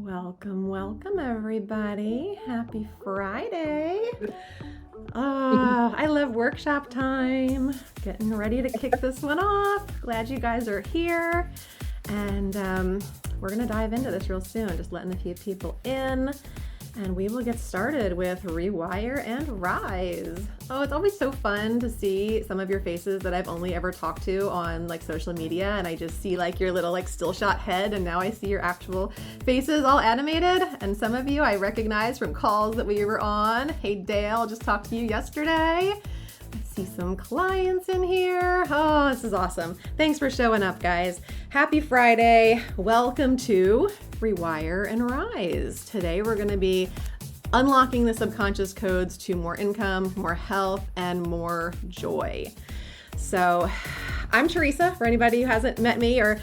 Welcome, welcome, everybody. Happy Friday. Oh, I love workshop time. Getting ready to kick this one off. Glad you guys are here. And we're going to dive into this real soon, just letting a few people in. And we will get started with Rewire and Rise. Oh, it's always so fun to see some of your faces that I've only ever talked to on like social media, and I just see like your little like still shot head, and now I see your actual faces all animated. And some of you I recognize from calls that we were on. Hey Dale, just talked to you yesterday. I see some clients in here. Oh, this is awesome. Thanks for showing up, guys. Happy Friday. Welcome to Rewire and Rise. Today we're going to be unlocking the subconscious codes to more income, more health, and more joy. So I'm Teresa, for anybody who hasn't met me or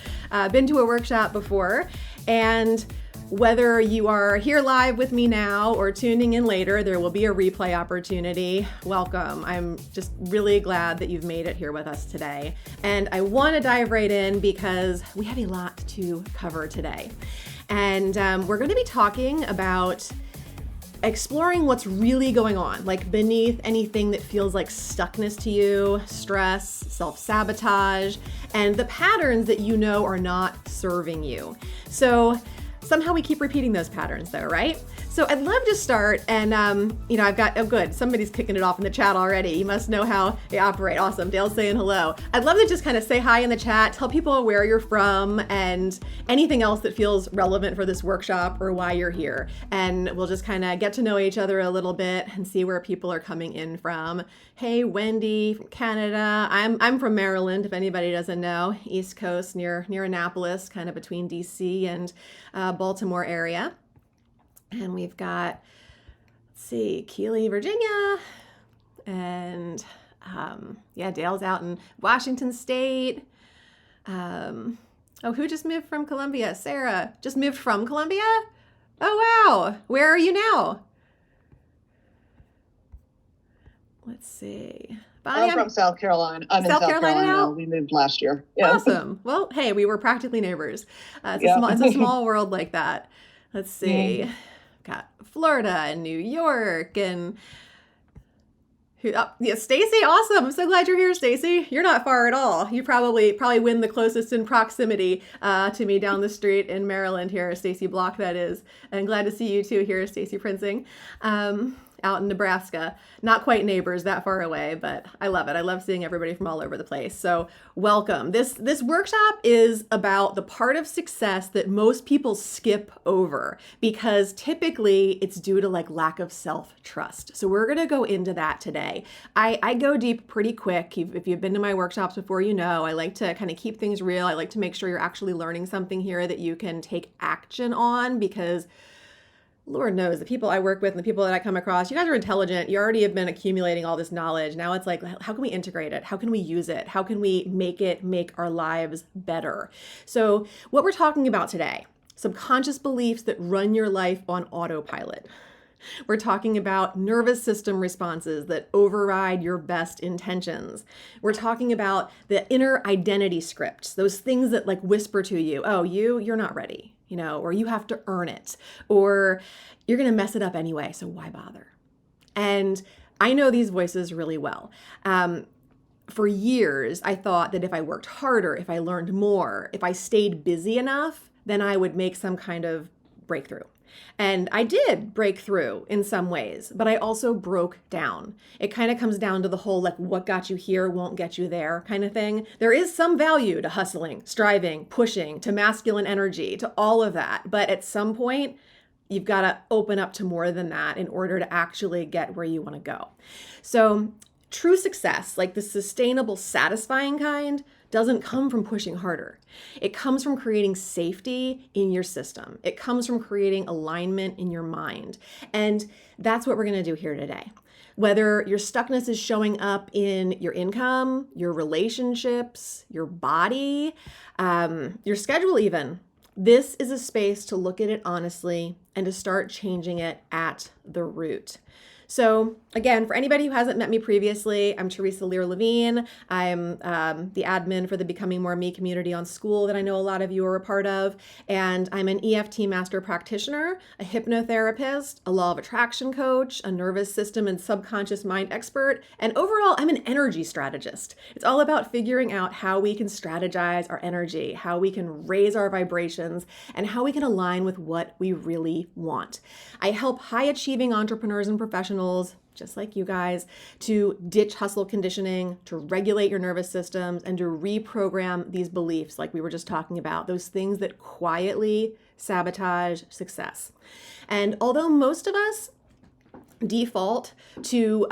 been to a workshop before. And whether you are here live with me now or tuning in later, there will be a replay opportunity. Welcome. I'm just really glad that you've made it here with us today. And I want to dive right in because we have a lot to cover today. And we're going to be talking about exploring what's really going on, like beneath anything that feels like stuckness to you, stress, self-sabotage, and the patterns that you know are not serving you. So somehow we keep repeating those patterns though, right? So I'd love to start, and I've got, oh good, somebody's kicking it off in the chat already. You must know how they operate. Awesome, Dale's saying hello. I'd love to just kind of say hi in the chat, tell people where you're from and anything else that feels relevant for this workshop or why you're here. And we'll just kind of get to know each other a little bit and see where people are coming in from. Hey, Wendy from Canada. I'm from Maryland, if anybody doesn't know, East Coast near Annapolis, kind of between DC and Baltimore area. And we've got, let's see, Keeley, Virginia, and Dale's out in Washington State. Who just moved from Columbia? Sarah just moved from Columbia? Oh, wow. Where are you now? Let's see. Bonnie, I'm from South Carolina. I'm in South Carolina now. We moved last year. Yeah. Awesome. Well, hey, we were practically neighbors. It's a small world like that. Let's see. Mm. Got Florida and New York and Stacy. Awesome. I'm so glad you're here, Stacy. You're not far at all. You probably win the closest in proximity to me down the street in Maryland here, Stacy Block, that is. And glad to see you too here, Stacy Princing. Out in Nebraska. Not quite neighbors that far away, but I love it. I love seeing everybody from all over the place. So welcome. This workshop is about the part of success that most people skip over because typically it's due to like lack of self-trust. So we're going to go into that today. I go deep pretty quick. If you've been to my workshops before, you know, I like to kind of keep things real. I like to make sure you're actually learning something here that you can take action on because Lord knows the people I work with and the people that I come across, you guys are intelligent. You already have been accumulating all this knowledge. Now it's like, how can we integrate it? How can we use it? How can we make our lives better? So what we're talking about today, subconscious beliefs that run your life on autopilot. We're talking about nervous system responses that override your best intentions. We're talking about the inner identity scripts, those things that like whisper to you, oh, you're not ready. Or you have to earn it, or you're going to mess it up anyway, so why bother? And I know these voices really well. For years, I thought that if I worked harder, if I learned more, if I stayed busy enough, then I would make some kind of breakthrough. And I did break through in some ways, but I also broke down. It kind of comes down to the whole like what got you here won't get you there kind of thing. There is some value to hustling, striving, pushing, to masculine energy, to all of that. But at some point, you've got to open up to more than that in order to actually get where you want to go. So true success, like the sustainable, satisfying kind, doesn't come from pushing harder. It comes from creating safety in your system. It comes from creating alignment in your mind. And that's what we're going to do here today. Whether your stuckness is showing up in your income, your relationships, your body, your schedule even, this is a space to look at it honestly and to start changing it at the root. So again, for anybody who hasn't met me previously, I'm Teresa Lear-Levine. I'm the admin for the Becoming More Me community on School that I know a lot of you are a part of. And I'm an EFT master practitioner, a hypnotherapist, a law of attraction coach, a nervous system and subconscious mind expert, and overall, I'm an energy strategist. It's all about figuring out how we can strategize our energy, how we can raise our vibrations, and how we can align with what we really want. I help high achieving entrepreneurs and professionals, just like you guys, to ditch hustle conditioning, to regulate your nervous systems, and to reprogram these beliefs like we were just talking about, those things that quietly sabotage success. And although most of us default to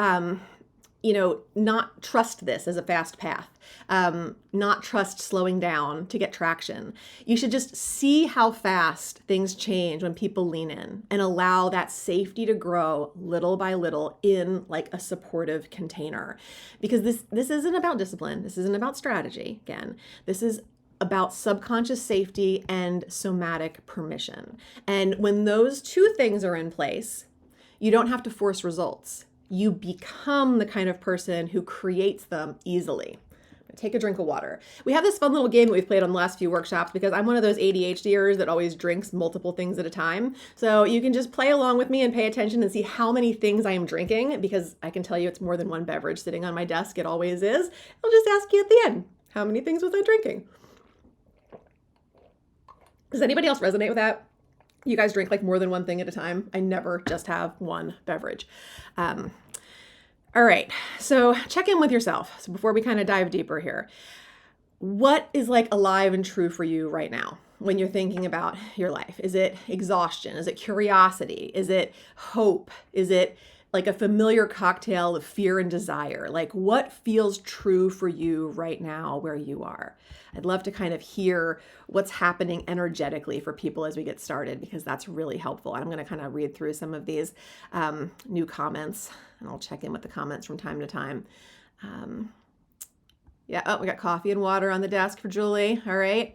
not trust this as a fast path, not trust slowing down to get traction. You should just see how fast things change when people lean in and allow that safety to grow little by little in like a supportive container. Because this isn't about discipline. This isn't about strategy. Again, this is about subconscious safety and somatic permission. And when those two things are in place, you don't have to force results. You become the kind of person who creates them easily. Take a drink of water. We have this fun little game that we've played on the last few workshops because I'm one of those ADHDers that always drinks multiple things at a time. So you can just play along with me and pay attention and see how many things I am drinking, because I can tell you it's more than one beverage sitting on my desk. It always is. I'll just ask you at the end, how many things was I drinking? Does anybody else resonate with that? You guys drink like more than one thing at a time. I never just have one beverage. All right, so check in with yourself. So before we kind of dive deeper here, what is like alive and true for you right now when you're thinking about your life? Is it exhaustion? Is it curiosity? Is it hope? Is it like a familiar cocktail of fear and desire? Like what feels true for you right now where you are? I'd love to kind of hear what's happening energetically for people as we get started, because that's really helpful. And I'm going to kind of read through some of these new comments, and I'll check in with the comments from time to time. We got coffee and water on the desk for Julie. All right.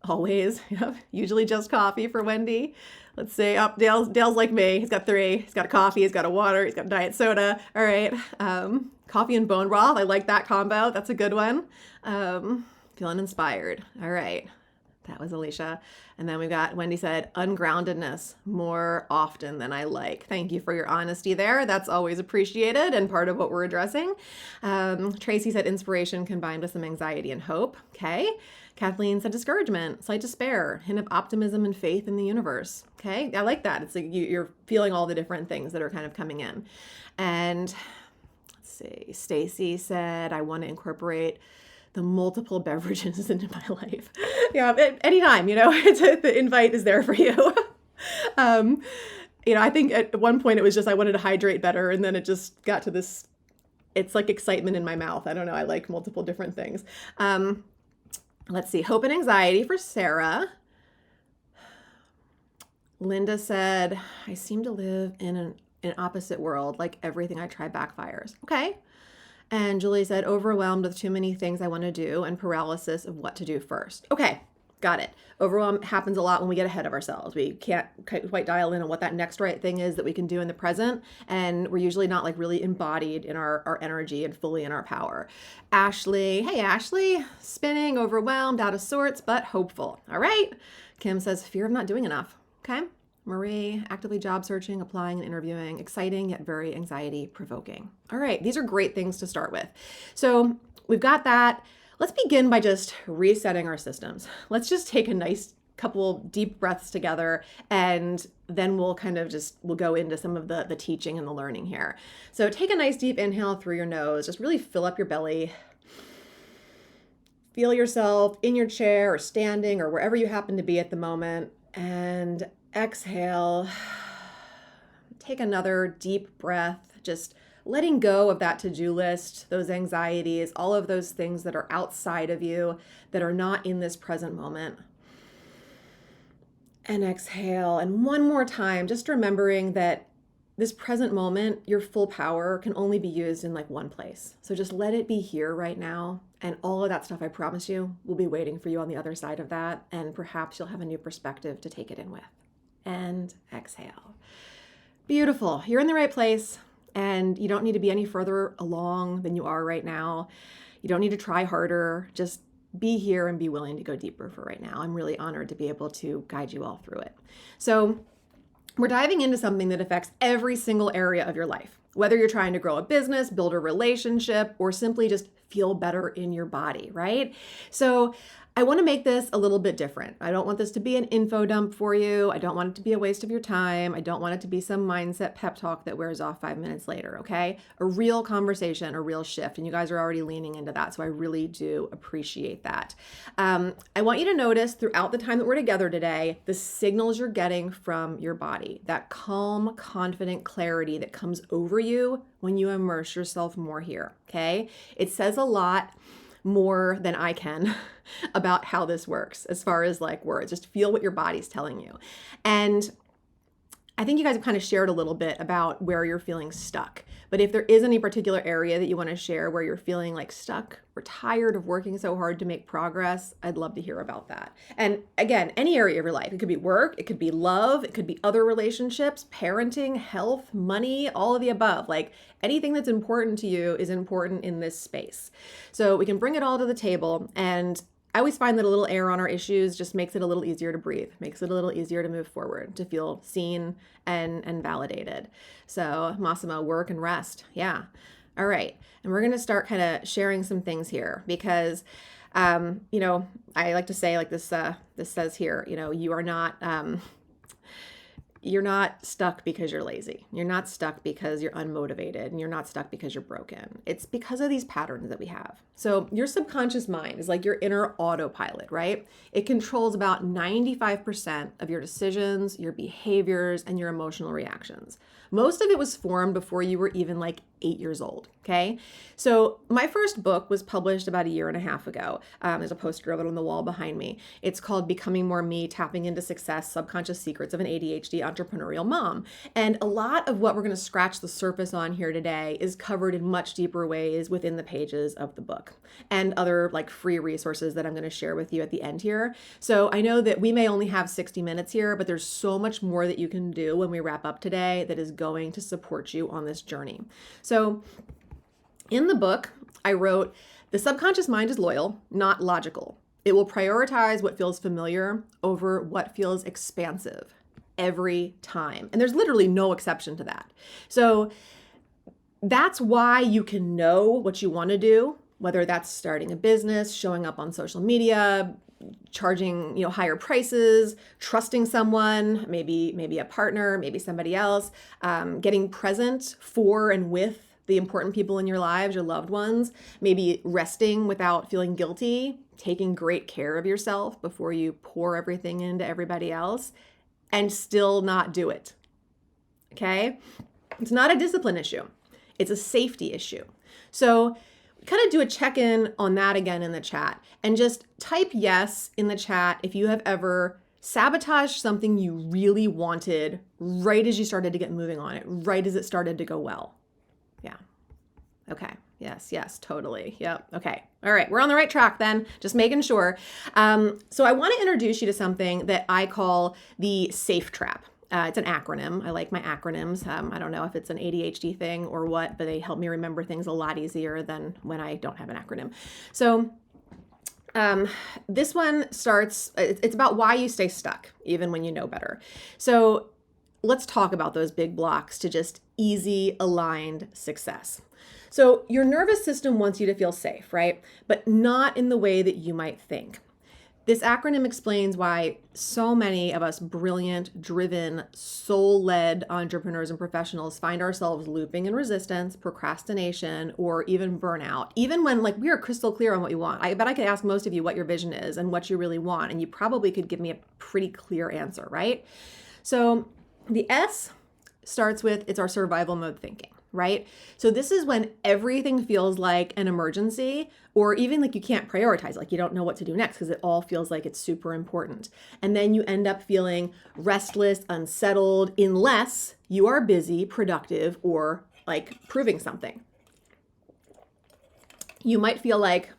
Always. Yep. Usually just coffee for Wendy. Let's see. Dale's like me. He's got 3. He's got a coffee. He's got a water. He's got diet soda. All right. Coffee and bone broth. I like that combo. That's a good one. Feeling inspired. All right. That was Alicia. And then we got Wendy said, ungroundedness more often than I like. Thank you for your honesty there. That's always appreciated and part of what we're addressing. Tracy said inspiration combined with some anxiety and hope. Okay. Kathleen said discouragement, slight despair, hint of optimism and faith in the universe. Okay. I like that. It's like you're feeling all the different things that are kind of coming in. And let's see, Stacy said, I want to incorporate the multiple beverages into my life. Yeah, anytime, the invite is there for you. I think at one point it was just I wanted to hydrate better, and then it just got to this, it's like excitement in my mouth. I don't know, I like multiple different things. Let's see, hope and anxiety for Sarah. Linda said, I seem to live in an opposite world, like everything I try backfires. Okay. And Julie said, overwhelmed with too many things I want to do and paralysis of what to do first. Okay, got it. Overwhelm happens a lot when we get ahead of ourselves. We can't quite dial in on what that next right thing is that we can do in the present. And we're usually not like really embodied in our energy and fully in our power. Ashley, hey Ashley, spinning, overwhelmed, out of sorts, but hopeful. All right. Kim says, fear of not doing enough. Okay. Marie, actively job searching, applying and interviewing, exciting yet very anxiety provoking. All right, these are great things to start with. So we've got that. Let's begin by just resetting our systems. Let's just take a nice couple deep breaths together, and then we'll go into some of the teaching and the learning here. So take a nice deep inhale through your nose, just really fill up your belly. Feel yourself in your chair or standing or wherever you happen to be at the moment, and exhale, take another deep breath, just letting go of that to-do list, those anxieties, all of those things that are outside of you, that are not in this present moment. And exhale. And one more time, just remembering that this present moment, your full power can only be used in like one place. So just let it be here right now. And all of that stuff, I promise you, will be waiting for you on the other side of that. And perhaps you'll have a new perspective to take it in with. And exhale. Beautiful. You're in the right place. And you don't need to be any further along than you are right now. You don't need to try harder. Just be here and be willing to go deeper for right now. I'm really honored to be able to guide you all through it. So we're diving into something that affects every single area of your life, whether you're trying to grow a business, build a relationship, or simply just feel better in your body, right? So I want to make this a little bit different. I don't want this to be an info dump for you. I don't want it to be a waste of your time. I don't want it to be some mindset pep talk that wears off 5 minutes later, okay? A real conversation, a real shift. And you guys are already leaning into that. So I really do appreciate that. I want you to notice throughout the time that we're together today, the signals you're getting from your body, that calm, confident clarity that comes over you when you immerse yourself more here, okay? It says a lot more than I can about how this works as far as like words. Just feel what your body's telling you. And I think you guys have kind of shared a little bit about where you're feeling stuck. But if there is any particular area that you want to share where you're feeling like stuck or tired of working so hard to make progress, I'd love to hear about that. And again, any area of your life, it could be work, it could be love, it could be other relationships, parenting, health, money, all of the above. Like anything that's important to you is important in this space. So we can bring it all to the table. And I always find that a little air on our issues just makes it a little easier to breathe, makes it a little easier to move forward, to feel seen and validated. So Massimo, work and rest. Yeah. All right. And we're going to start kind of sharing some things here because, I like to say like this says here, you're not stuck because you're lazy. You're not stuck because you're unmotivated, and you're not stuck because you're broken. It's because of these patterns that we have. So your subconscious mind is like your inner autopilot, right? It controls about 95% of your decisions, your behaviors, and your emotional reactions. Most of it was formed before you were even like 8 years old, okay? So my first book was published about 1.5 years ago. There's a poster of it on the wall behind me. It's called Becoming More Me, Tapping into Success, Subconscious Secrets of an ADHD Entrepreneurial Mom. And a lot of what we're gonna scratch the surface on here today is covered in much deeper ways within the pages of the book and other like free resources that I'm gonna share with you at the end here. So I know that we may only have 60 minutes here, but there's so much more that you can do when we wrap up today that is going to support you on this journey. So in the book, I wrote, the subconscious mind is loyal, not logical. It will prioritize what feels familiar over what feels expansive every time. And there's literally no exception to that. So that's why you can know what you want to do, whether that's starting a business, showing up on social media, charging, higher prices, trusting someone, maybe a partner, maybe somebody else, getting present for and with the important people in your lives, your loved ones, maybe resting without feeling guilty, taking great care of yourself before you pour everything into everybody else, and still not do it. Okay? It's not a discipline issue. It's a safety issue. So kind of do a check-in on that again in the chat and just type yes in the chat if you have ever sabotaged something you really wanted right as you started to get moving on it, right as it started to go well. Yeah. Okay. Yes, totally. Yep. Okay. All right. We're on the right track then, just making sure. So I want to introduce you to something that I call the SAFE trap. It's an acronym. I like my acronyms. I don't know if it's an ADHD thing or what, but they help me remember things a lot easier than when I don't have an acronym. So this one starts, it's about why you stay stuck, even when you know better. So let's talk about those big blocks to just easy, aligned success. So your nervous system wants you to feel safe, right? But not in the way that you might think. This acronym explains why so many of us brilliant, driven, soul-led entrepreneurs and professionals find ourselves looping in resistance, procrastination, or even burnout, even when we are crystal clear on what you want. I bet I could ask most of you what your vision is and what you really want, and you probably could give me a pretty clear answer, right? So the S starts with, it's our survival mode thinking, right? So this is when everything feels like an emergency, or even you can't prioritize, you don't know what to do next because it all feels like it's super important. And then you end up feeling restless, unsettled, unless you are busy, productive, or proving something. You might feel like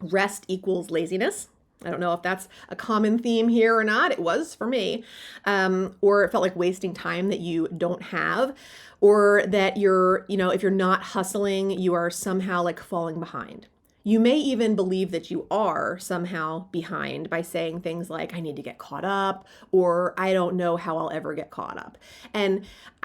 rest equals laziness, I don't know if that's a common theme here or not. It was for me. Or it felt like wasting time that you don't have, or that you're, if you're not hustling, you are somehow like falling behind. You may even believe that you are somehow behind by saying things like, I need to get caught up, or I don't know how I'll ever get caught up. And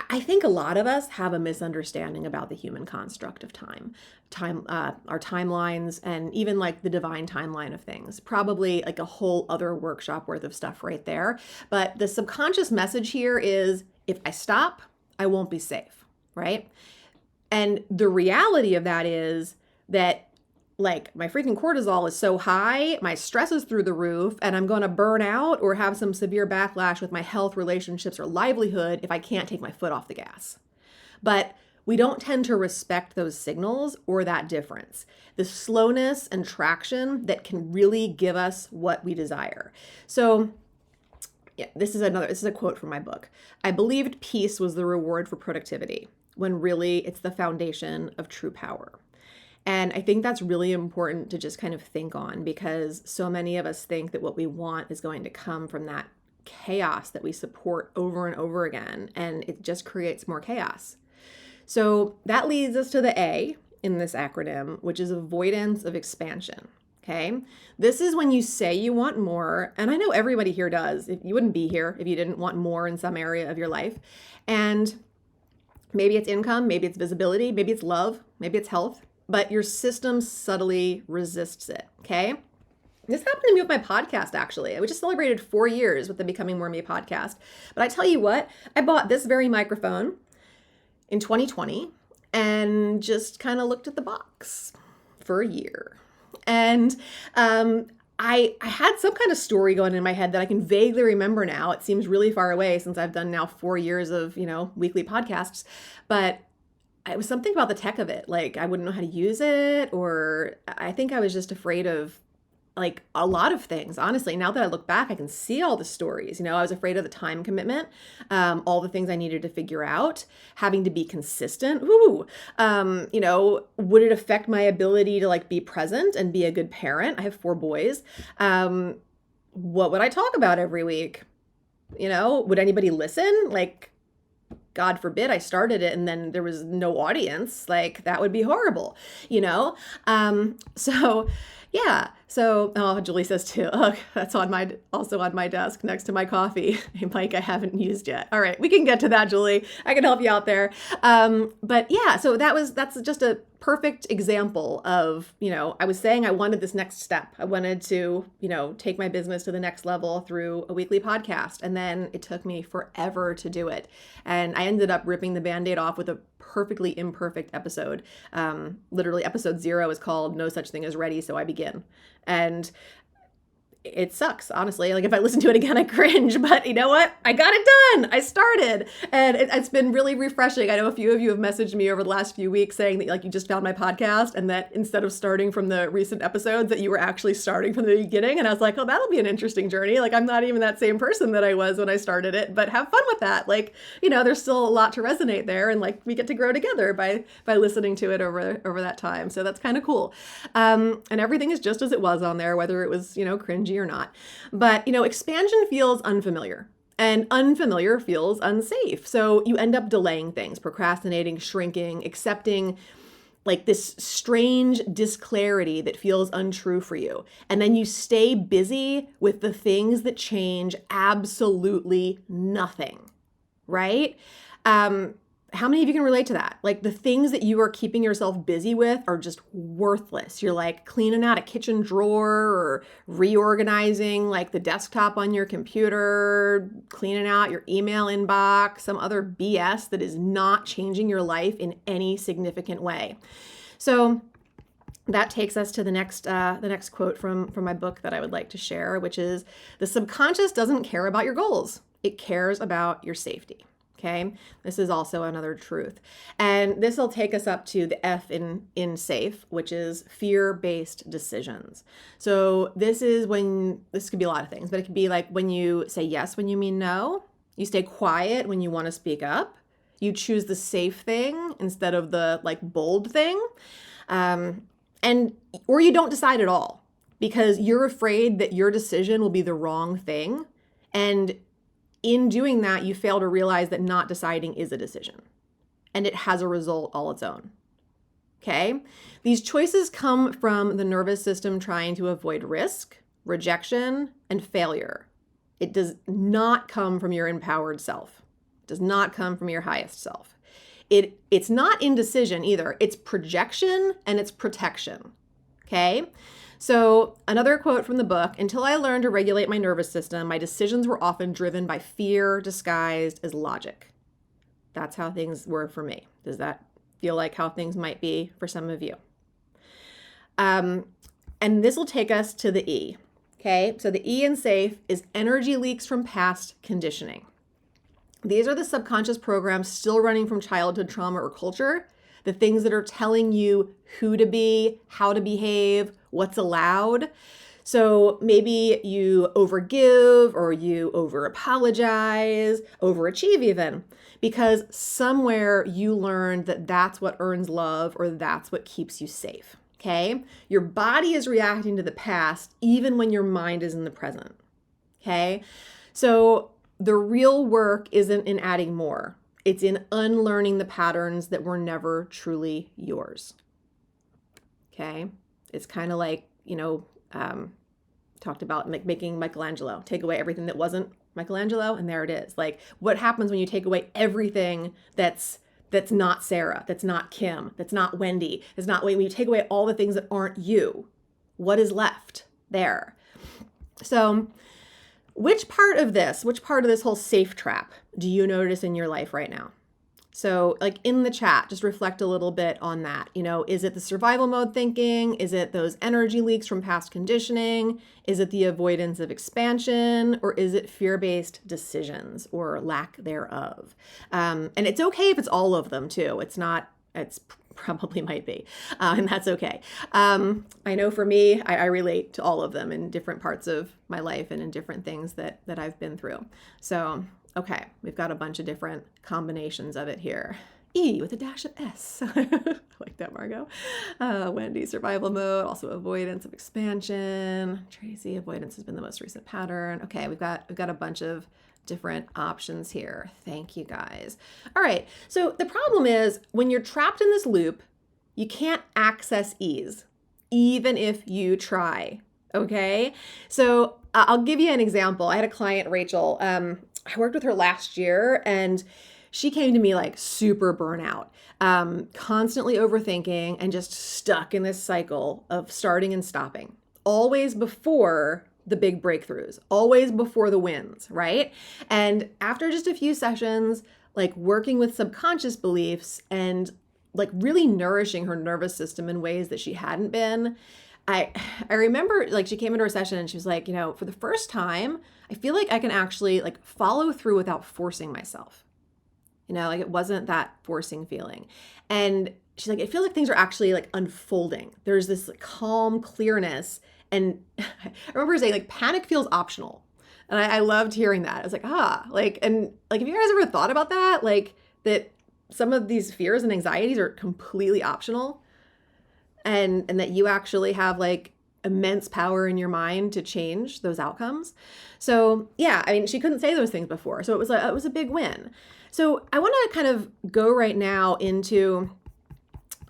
I think a lot of us have a misunderstanding about the human construct of time, our timelines, and even like the divine timeline of things. Probably like a whole other workshop worth of stuff right there. But the subconscious message here is, if I stop, I won't be safe, right? And the reality of that is that like my freaking cortisol is so high, my stress is through the roof, and I'm going to burn out or have some severe backlash with my health, relationships, or livelihood if I can't take my foot off the gas. But we don't tend to respect those signals or that difference, the slowness and traction that can really give us what we desire. So yeah, this is a quote from my book. I believed peace was the reward for productivity, when really it's the foundation of true power. And I think that's really important to just kind of think on, because so many of us think that what we want is going to come from that chaos that we support over and over again, and it just creates more chaos. So that leads us to the A in this acronym, which is avoidance of expansion. Okay. This is when you say you want more, and I know everybody here does. You wouldn't be here if you didn't want more in some area of your life. And maybe it's income, maybe it's visibility, maybe it's love, maybe it's health, but your system subtly resists it, okay? This happened to me with my podcast, actually. We just celebrated 4 years with the Becoming More Me podcast. But I tell you what, I bought this very microphone in 2020 and just kind of looked at the box for a year. And I had some kind of story going in my head that I can vaguely remember now. It seems really far away since I've done now 4 years of, weekly podcasts. But it was something about the tech of it. Like I wouldn't know how to use it, or I think I was just afraid of like a lot of things. Honestly, now that I look back, I can see all the stories. I was afraid of the time commitment, all the things I needed to figure out, having to be consistent. Would it affect my ability to like be present and be a good parent? I have 4 boys. What would I talk about every week? Would anybody listen? Like, God forbid I started it and then there was no audience. Like that would be horrible, So yeah. So, Julie says too, that's also on my desk next to my coffee. A mic I haven't used yet. All right. We can get to that, Julie. I can help you out there. But yeah, so that's just a perfect example of, I was saying I wanted this next step. I wanted to, take my business to the next level through a weekly podcast. And then it took me forever to do it. And I ended up ripping the Band-Aid off with a perfectly imperfect episode. Literally episode 0 is called No Such Thing as Ready, So I Begin. And it sucks, honestly. Like if I listen to it again, I cringe, but you know what? I got it done. I started, and it's been really refreshing. I know a few of you have messaged me over the last few weeks saying that like you just found my podcast and that instead of starting from the recent episodes that you were actually starting from the beginning. And I was like, oh, that'll be an interesting journey. Like I'm not even that same person that I was when I started it, but have fun with that. Like, there's still a lot to resonate there, and like we get to grow together by listening to it over that time. So that's kind of cool. And everything is just as it was on there, whether it was, cringy or not. But, expansion feels unfamiliar, and unfamiliar feels unsafe. So you end up delaying things, procrastinating, shrinking, accepting like this strange disclarity that feels untrue for you. And then you stay busy with the things that change absolutely nothing, right? How many of you can relate to that? Like the things that you are keeping yourself busy with are just worthless. You're like cleaning out a kitchen drawer or reorganizing like the desktop on your computer, cleaning out your email inbox, some other BS that is not changing your life in any significant way. So that takes us to the next quote from my book that I would like to share, which is, the subconscious doesn't care about your goals. It cares about your safety. Okay, this is also another truth. And this will take us up to the F in SAFE, which is fear-based decisions. So this could be a lot of things, but it could be like when you say yes when you mean no, you stay quiet when you want to speak up, you choose the safe thing instead of the like bold thing, or you don't decide at all. because you're afraid that your decision will be the wrong thing. And in doing that, you fail to realize that not deciding is a decision and it has a result all its own. Okay? These choices come from the nervous system trying to avoid risk, rejection, and failure. It does not come from your empowered self. It does not come from your highest self. It's not indecision either. It's projection and it's protection. Okay? So another quote from the book, until I learned to regulate my nervous system, my decisions were often driven by fear disguised as logic. That's how things were for me. Does that feel like how things might be for some of you? And this will take us to the E. Okay, so the E in SAFE is energy leaks from past conditioning. These are the subconscious programs still running from childhood trauma or culture, the things that are telling you who to be, how to behave, what's allowed. So maybe you overgive or you over apologize, overachieve even, because somewhere you learned that that's what earns love or that's what keeps you safe. Okay? Your body is reacting to the past even when your mind is in the present. Okay? So the real work isn't in adding more. It's in unlearning the patterns that were never truly yours. Okay? It's kind of like, talked about making Michelangelo. Take away everything that wasn't Michelangelo, and there it is. Like, what happens when you take away everything that's not Sarah, that's not Kim, that's not Wendy, that's not when you take away all the things that aren't you? What is left there? So, which part of this whole safe trap do you notice in your life right now? So like in the chat, just reflect a little bit on that. Is it the survival mode thinking? Is it those energy leaks from past conditioning? Is it the avoidance of expansion? Or is it fear-based decisions or lack thereof? And it's okay if it's all of them too. It's probably might be, and that's okay. I know for me, I relate to all of them in different parts of my life and in different things that I've been through. So, okay, we've got a bunch of different combinations of it here. E with a dash of S. I like that, Margot. Wendy, survival mode, also avoidance of expansion. Tracy, avoidance has been the most recent pattern. Okay, we've got a bunch of different options here. Thank you guys. All right, so the problem is when you're trapped in this loop, you can't access ease, even if you try, okay? So I'll give you an example. I had a client, Rachel, I worked with her last year and she came to me like super burnout, constantly overthinking and just stuck in this cycle of starting and stopping, always before the big breakthroughs, always before the wins, right? And after just a few sessions, like working with subconscious beliefs and like really nourishing her nervous system in ways that she hadn't been, I remember like she came into her session and she was like, for the first time, I feel like I can actually like follow through without forcing myself. Like it wasn't that forcing feeling. And she's like, it feels like things are actually like unfolding. There's this like, calm clearness. And I remember her saying like panic feels optional. And I loved hearing that. I was like, have you guys ever thought about that? Like that some of these fears and anxieties are completely optional and that you actually have like immense power in your mind to change those outcomes. So yeah, I mean, she couldn't say those things before. So it was a big win. So I want to kind of go right now into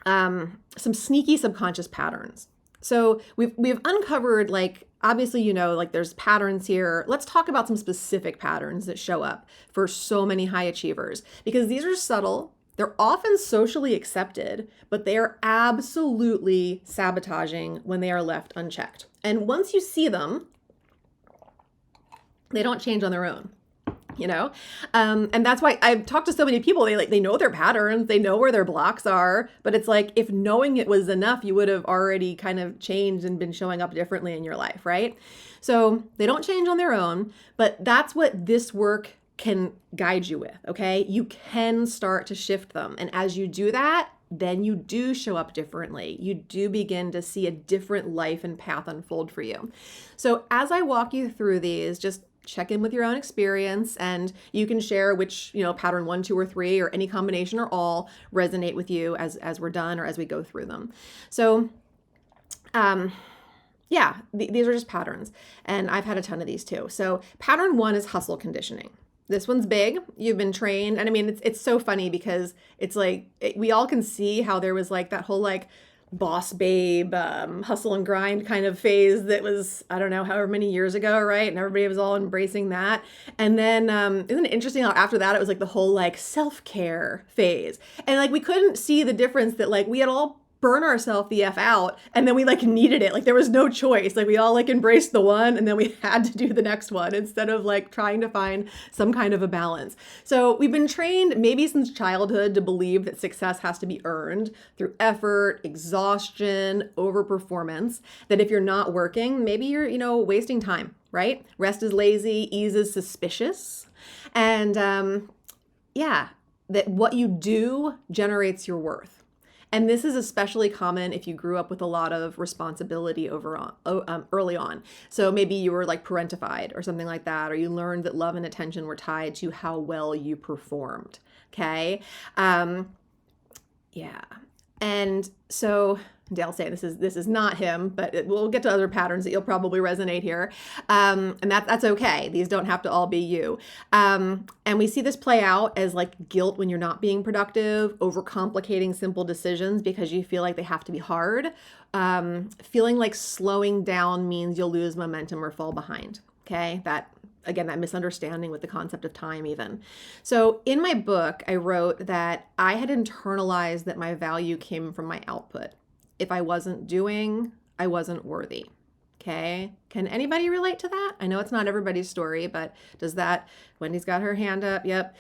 some sneaky subconscious patterns. So we've uncovered like, obviously, like there's patterns here. Let's talk about some specific patterns that show up for so many high achievers because these are subtle. They're often socially accepted, but they are absolutely sabotaging when they are left unchecked. And once you see them, they don't change on their own. And that's why I've talked to so many people, they know their patterns, they know where their blocks are, but it's like, if knowing it was enough, you would have already kind of changed and been showing up differently in your life, right? So they don't change on their own, but that's what this work can guide you with, okay? You can start to shift them. And as you do that, then you do show up differently. You do begin to see a different life and path unfold for you. So as I walk you through these, just check in with your own experience and you can share which, pattern 1, 2, or 3, or any combination or all resonate with you as we're done or as we go through them. So, these are just patterns. And I've had a ton of these too. So pattern 1 is hustle conditioning. This one's big. You've been trained. And I mean, it's so funny because it's like, we all can see how there was like that whole like boss babe, hustle and grind kind of phase that was, I don't know, however many years ago, right? And everybody was all embracing that. And then isn't it interesting how after that it was like the whole like self-care phase. And like we couldn't see the difference that like we had all burn ourselves the F out and then we like needed it. Like there was no choice. Like we all like embraced the one and then we had to do the next one instead of like trying to find some kind of a balance. So we've been trained maybe since childhood to believe that success has to be earned through effort, exhaustion, overperformance, that if you're not working, maybe you're, wasting time, right? Rest is lazy, ease is suspicious. And that what you do generates your worth. And this is especially common if you grew up with a lot of responsibility early on. So maybe you were like parentified or something like that, or you learned that love and attention were tied to how well you performed. Okay. And so Dale's saying this is not him, but we'll get to other patterns that you'll probably resonate here. And that's okay. These don't have to all be you. And we see this play out as like guilt when you're not being productive, overcomplicating simple decisions because you feel like they have to be hard. Feeling like slowing down means you'll lose momentum or fall behind. Okay. That misunderstanding with the concept of time even. So in my book, I wrote that I had internalized that my value came from my output. If I wasn't doing, I wasn't worthy. Okay. Can anybody relate to that? I know it's not everybody's story, but does that, Wendy's got her hand up. Yep.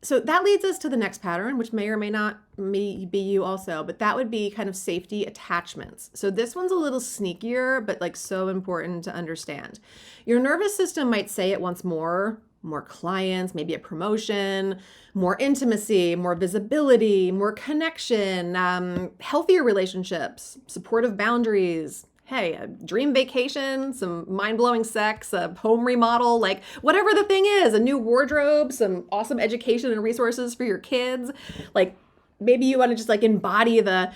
So that leads us to the next pattern, which may or may not be you also, but that would be kind of safety attachments. So this one's a little sneakier, but like so important to understand. Your nervous system might say it wants more clients, maybe a promotion, more intimacy, more visibility, more connection, healthier relationships, supportive boundaries. Hey, a dream vacation, some mind-blowing sex, a home remodel, like whatever the thing is, a new wardrobe, some awesome education and resources for your kids. Like maybe you want to just like embody the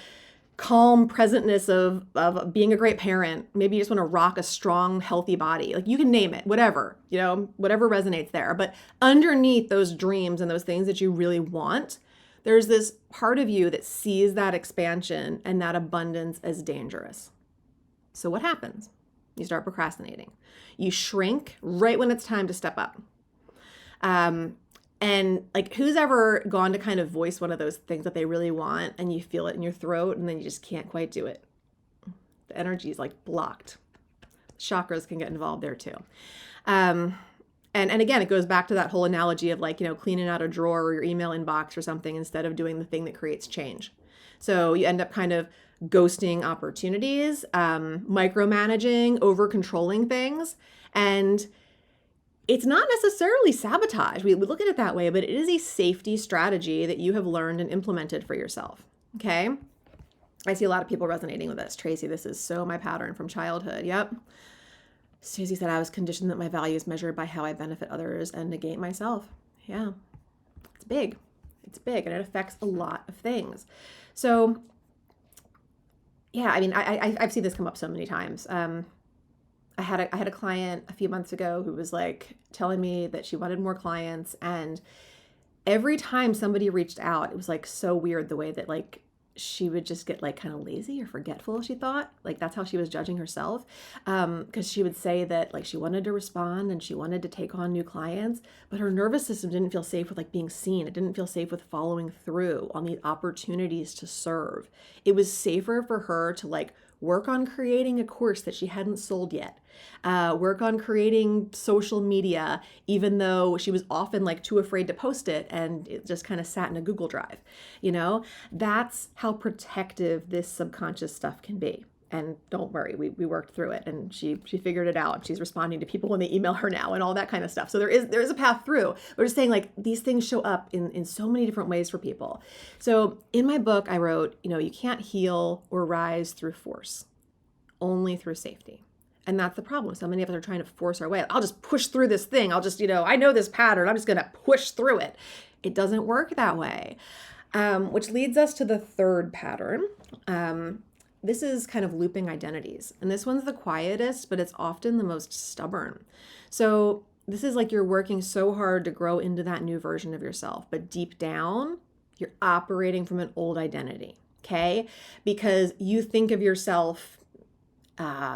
calm presentness of being a great parent. Maybe you just want to rock a strong, healthy body. Like you can name it, whatever, whatever resonates there. But underneath those dreams and those things that you really want, there's this part of you that sees that expansion and that abundance as dangerous. So what happens? You start procrastinating. You shrink right when it's time to step up. And like, who's ever gone to kind of voice one of those things that they really want and you feel it in your throat and then you just can't quite do it? The energy is like blocked. Chakras can get involved there too. And again, it goes back to that whole analogy of like, cleaning out a drawer or your email inbox or something instead of doing the thing that creates change. So you end up kind of ghosting opportunities, micromanaging, over controlling things. And it's not necessarily sabotage. We look at it that way, but it is a safety strategy that you have learned and implemented for yourself. Okay. I see a lot of people resonating with this. Tracy, this is so my pattern from childhood. Yep. Susie said I was conditioned that my value is measured by how I benefit others and negate myself. Yeah. It's big. It's big and it affects a lot of things. So yeah, I mean, I've seen this come up so many times. I had a client a few months ago who was like telling me that she wanted more clients, and every time somebody reached out, it was like so weird the way that like she would just get like kind of lazy or forgetful, she thought. Like that's how she was judging herself. Because she would say that like she wanted to respond and she wanted to take on new clients, but her nervous system didn't feel safe with like being seen. It didn't feel safe with following through on the opportunities to serve. It was safer for her to like work on creating a course that she hadn't sold yet. Work on creating social media, even though she was often like too afraid to post it and it just kind of sat in a Google Drive. That's how protective this subconscious stuff can be. And don't worry, we worked through it and she figured it out. She's responding to people when they email her now and all that kind of stuff. So there is a path through. We're just saying like these things show up in so many different ways for people. So in my book, I wrote, you can't heal or rise through force, only through safety. And that's the problem. So many of us are trying to force our way. I'll just push through this thing. I'll just, I know this pattern. I'm just going to push through it. It doesn't work that way. Which leads us to the third pattern. this is kind of looping identities. And this one's the quietest, but it's often the most stubborn. So this is like you're working so hard to grow into that new version of yourself, but deep down, you're operating from an old identity, okay? Because you think of yourself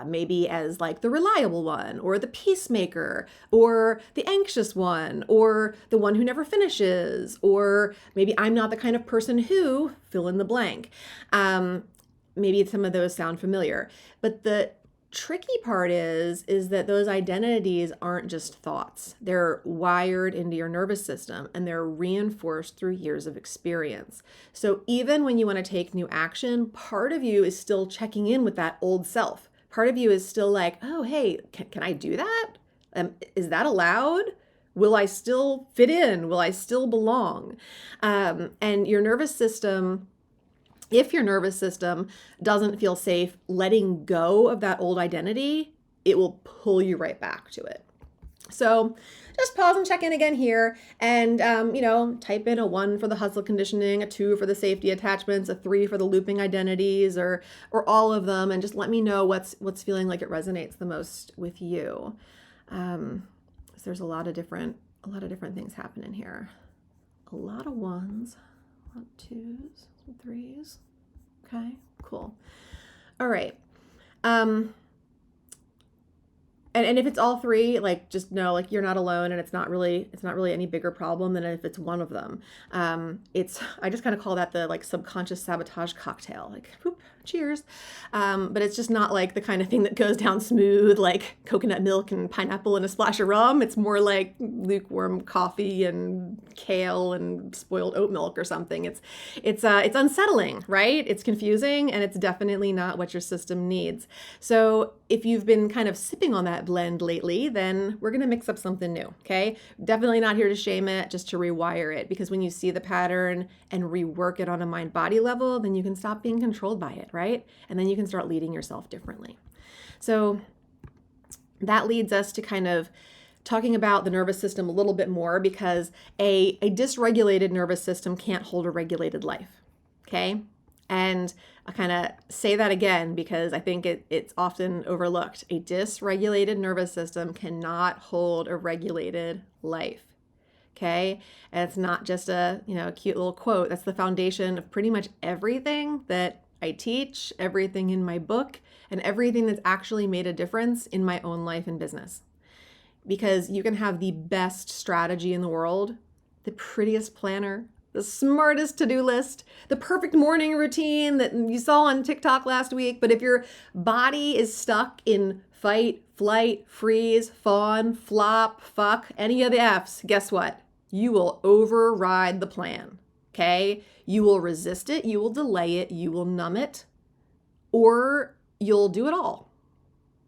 maybe as like the reliable one, or the peacemaker, or the anxious one, or the one who never finishes, or maybe I'm not the kind of person who, fill in the blank. Maybe some of those sound familiar. But the tricky part is that those identities aren't just thoughts. They're wired into your nervous system, and they're reinforced through years of experience. So even when you want to take new action, part of you is still checking in with that old self. Part of you is still like, oh, hey, can I do that? Is that allowed? Will I still fit in? Will I still belong? And your nervous system, if your nervous system doesn't feel safe letting go of that old identity, it will pull you right back to it. So just pause and check in again here, and type in a 1 for the hustle conditioning, a 2 for the safety attachments, a 3 for the looping identities, or all of them, and just let me know what's feeling like it resonates the most with you. So there's a lot of different things happening here. A lot of 1s, a lot of 2s, some 3s. Okay, cool. All right. And if it's all 3, like, just know, like, you're not alone, and it's not really any bigger problem than if it's one of them. I just kind of call that the like subconscious sabotage cocktail, like, whoop, cheers. But it's just not like the kind of thing that goes down smooth, like coconut milk and pineapple and a splash of rum. It's more like lukewarm coffee and kale and spoiled oat milk or something. It's unsettling, right? It's confusing, and it's definitely not what your system needs. So if you've been kind of sipping on that blend lately, then we're going to mix up something new, okay? Definitely not here to shame it, just to rewire it, because when you see the pattern and rework it on a mind-body level, then you can stop being controlled by it, right? And then you can start leading yourself differently. So that leads us to kind of talking about the nervous system a little bit more, because a dysregulated nervous system can't hold a regulated life, okay? And I kind of say that again because I think it's often overlooked. A dysregulated nervous system cannot hold a regulated life. Okay? And it's not just a cute little quote. That's the foundation of pretty much everything that I teach, everything in my book, and everything that's actually made a difference in my own life and business. Because you can have the best strategy in the world, the prettiest planner, the smartest to-do list, the perfect morning routine that you saw on TikTok last week. But if your body is stuck in fight, flight, freeze, fawn, flop, fuck, any of the F's, guess what? You will override the plan, okay? You will resist it, you will delay it, you will numb it, or you'll do it all.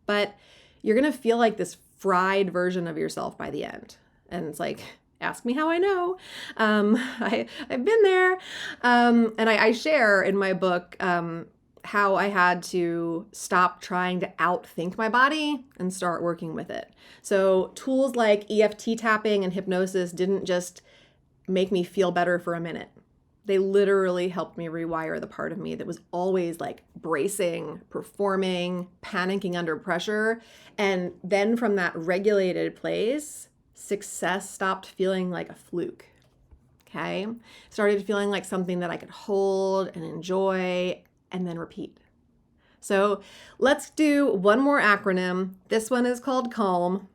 But you're going to feel like this fried version of yourself by the end. And it's like, ask me how I know. I've been there. And I share in my book how I had to stop trying to outthink my body and start working with it. So tools like EFT tapping and hypnosis didn't just make me feel better for a minute. They literally helped me rewire the part of me that was always like bracing, performing, panicking under pressure. And then from that regulated place, success stopped feeling like a fluke, okay? Started feeling like something that I could hold and enjoy and then repeat. So let's do one more acronym. This one is called CALM.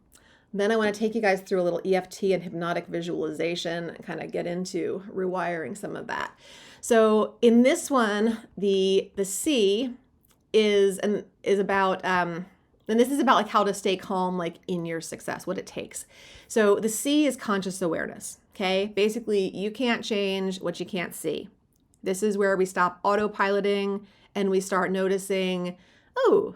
Then I want to take you guys through a little EFT and hypnotic visualization and kind of get into rewiring some of that. So in this one, the C is about and this is about like how to stay calm, like in your success, what it takes. So the C is conscious awareness, okay? Basically, you can't change what you can't see. This is where we stop autopiloting and we start noticing, oh,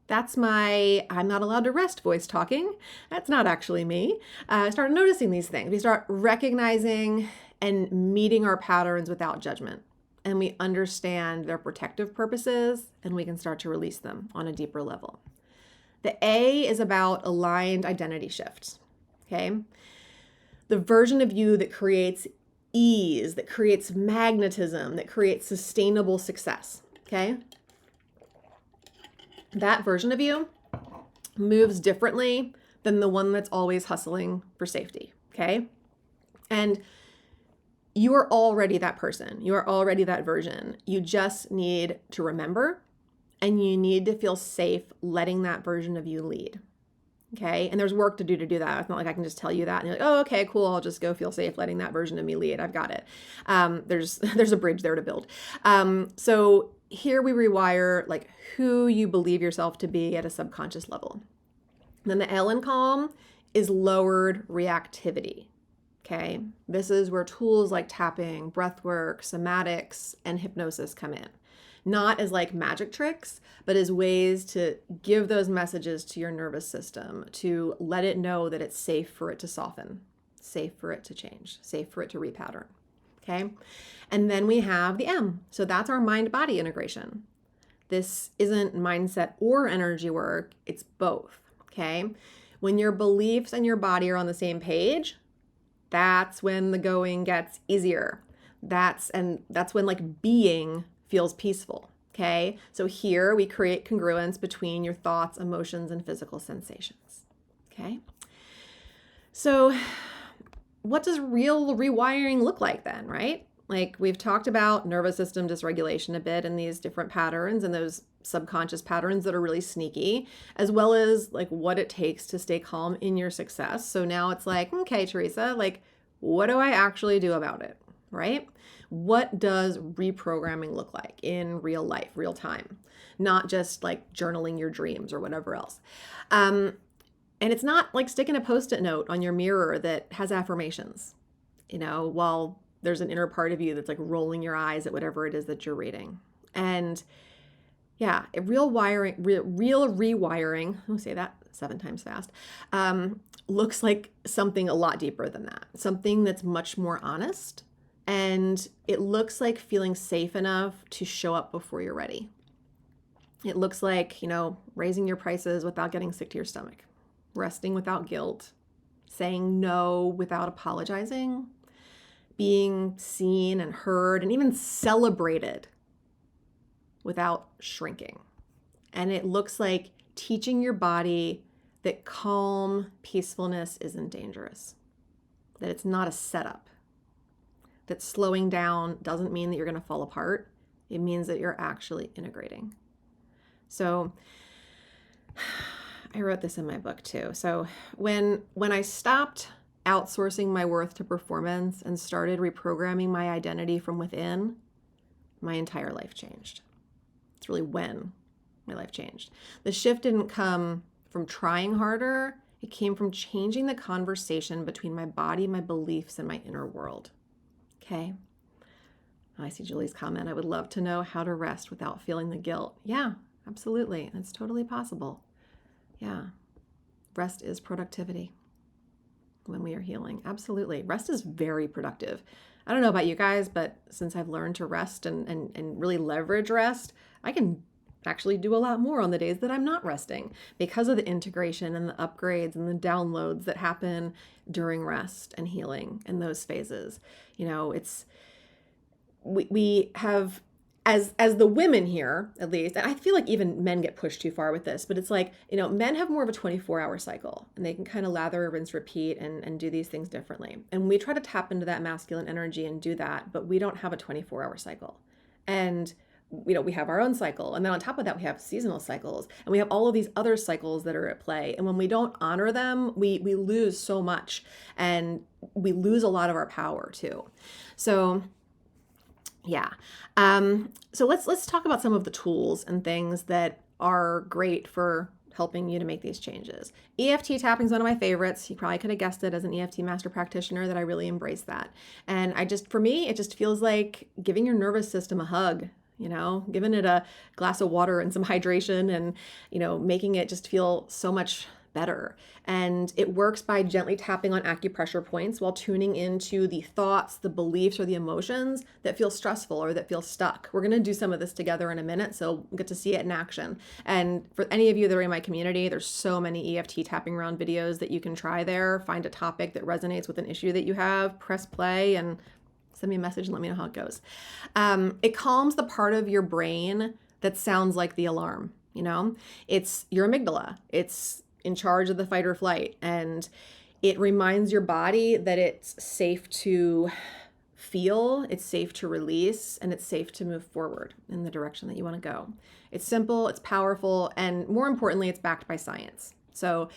that's my I'm not allowed to rest voice talking. That's not actually me. Start noticing these things. We start recognizing and meeting our patterns without judgment. And we understand their protective purposes, and we can start to release them on a deeper level. The A is about aligned identity shifts, okay? The version of you that creates ease, that creates magnetism, that creates sustainable success, okay? that version of you moves differently than the one that's always hustling for safety, okay? And you are already that person. You are already that version. You just need to remember, and you need to feel safe letting that version of you lead, okay? And there's work to do that. It's not like I can just tell you that and you're like, oh, okay, cool. I'll just go feel safe letting that version of me lead. I've got it. There's a bridge there to build. So here we rewire like who you believe yourself to be at a subconscious level. Then the L in calm is lowered reactivity. Okay, this is where tools like tapping, breath work, somatics, and hypnosis come in. Not as like magic tricks, but as ways to give those messages to your nervous system to let it know that it's safe for it to soften, safe for it to change, safe for it to repattern. Okay, and then we have the M. So that's our mind-body integration. This isn't mindset or energy work, it's both. Okay, when your beliefs and your body are on the same page, that's when the going gets easier. That's when like being feels peaceful. Okay. So here we create congruence between your thoughts, emotions, and physical sensations. Okay. So what does real rewiring look like then, right? Like we've talked about nervous system dysregulation a bit in these different patterns and those subconscious patterns that are really sneaky, as well as like what it takes to stay calm in your success. So now it's like, okay, Teresa, like what do I actually do about it, right? What does reprogramming look like in real life, real time, not just like journaling your dreams or whatever else. And it's not like sticking a Post-it note on your mirror that has affirmations, while there's an inner part of you that's like rolling your eyes at whatever it is that you're reading. And yeah, real rewiring, I'll say that 7 times fast, looks like something a lot deeper than that, something that's much more honest. And it looks like feeling safe enough to show up before you're ready. It looks like, raising your prices without getting sick to your stomach, resting without guilt, saying no without apologizing, being seen and heard and even celebrated without shrinking. And it looks like teaching your body that calm peacefulness isn't dangerous, that it's not a setup, that slowing down doesn't mean that you're going to fall apart. It means that you're actually integrating. So I wrote this in my book too. So when I stopped outsourcing my worth to performance and started reprogramming my identity from within, my entire life changed. It's really when my life changed. The shift didn't come from trying harder. It came from changing the conversation between my body, my beliefs, and my inner world. Okay. I see Julie's comment. I would love to know how to rest without feeling the guilt. Yeah, absolutely. It's totally possible. Yeah. Rest is productivity when we are healing. Absolutely. Rest is very productive. I don't know about you guys, but since I've learned to rest and really leverage rest, I can actually do a lot more on the days that I'm not resting because of the integration and the upgrades and the downloads that happen during rest and healing in those phases. We have, as the women here, at least, and I feel like even men get pushed too far with this, but it's like, men have more of a 24-hour cycle and they can kind of lather, rinse, repeat and do these things differently. And we try to tap into that masculine energy and do that, but we don't have a 24-hour cycle. And we have our own cycle. And then on top of that, we have seasonal cycles and we have all of these other cycles that are at play. And when we don't honor them, we lose so much and we lose a lot of our power too. So yeah. So let's talk about some of the tools and things that are great for helping you to make these changes. EFT tapping is one of my favorites. You probably could have guessed it as an EFT master practitioner that I really embrace that. And for me, it just feels like giving your nervous system a hug, giving it a glass of water and some hydration and, making it just feel so much better. And it works by gently tapping on acupressure points while tuning into the thoughts, the beliefs, or the emotions that feel stressful or that feel stuck. We're going to do some of this together in a minute, so we'll get to see it in action. And for any of you that are in my community, there's so many EFT tapping round videos that you can try there. Find a topic that resonates with an issue that you have, press play, and send me a message and let me know how it goes. It calms the part of your brain that sounds like the alarm. It's your amygdala. It's in charge of the fight or flight. And it reminds your body that it's safe to feel, it's safe to release, and it's safe to move forward in the direction that you want to go. It's simple, it's powerful, and more importantly, it's backed by science. So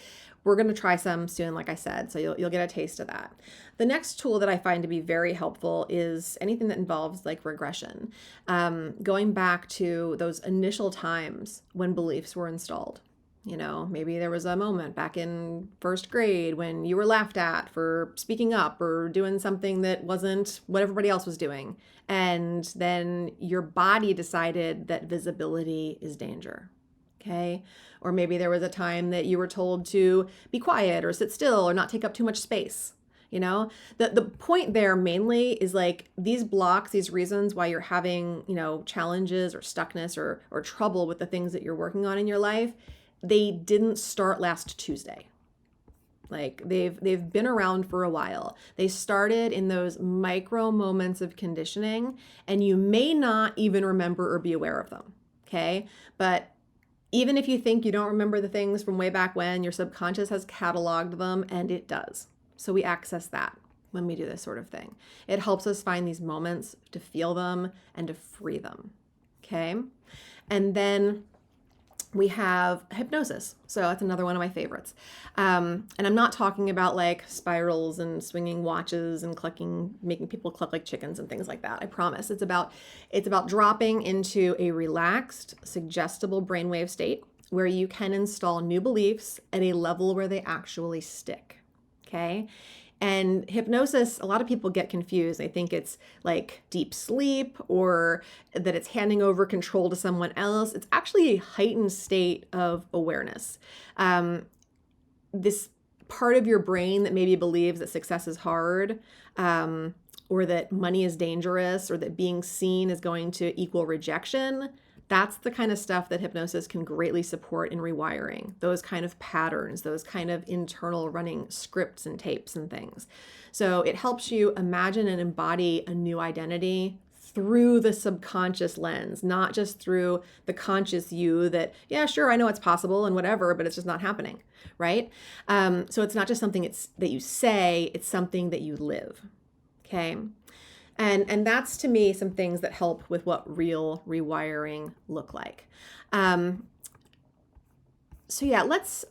we're going to try some soon, like I said, so you'll get a taste of that. The next tool that I find to be very helpful is anything that involves like regression, going back to those initial times when beliefs were installed. Maybe there was a moment back in first grade when you were laughed at for speaking up or doing something that wasn't what everybody else was doing. And then your body decided that visibility is danger. Okay. Or maybe there was a time that you were told to be quiet or sit still or not take up too much space. The point there mainly is like these blocks, these reasons why you're having, challenges or stuckness or trouble with the things that you're working on in your life. They didn't start last Tuesday. Like they've been around for a while. They started in those micro moments of conditioning, and you may not even remember or be aware of them. Okay. But even if you think you don't remember the things from way back when, your subconscious has cataloged them, and it does. So we access that when we do this sort of thing. It helps us find these moments to feel them and to free them. Okay. And then we have hypnosis. So that's another one of my favorites. And I'm not talking about like spirals and swinging watches and making people cluck like chickens and things like that. I promise. It's about dropping into a relaxed, suggestible brainwave state where you can install new beliefs at a level where they actually stick. Okay. And hypnosis, a lot of people get confused. They think it's like deep sleep or that it's handing over control to someone else. It's actually a heightened state of awareness. This part of your brain that maybe believes that success is hard, or that money is dangerous, or that being seen is going to equal rejection. That's the kind of stuff that hypnosis can greatly support in rewiring, those kind of patterns, those kind of internal running scripts and tapes and things. So it helps you imagine and embody a new identity through the subconscious lens, not just through the conscious you that, yeah, sure, I know it's possible and whatever, but it's just not happening, right? So it's not just something that you say, it's something that you live, okay? And that's, to me, some things that help with what real rewiring look like. So yeah, let's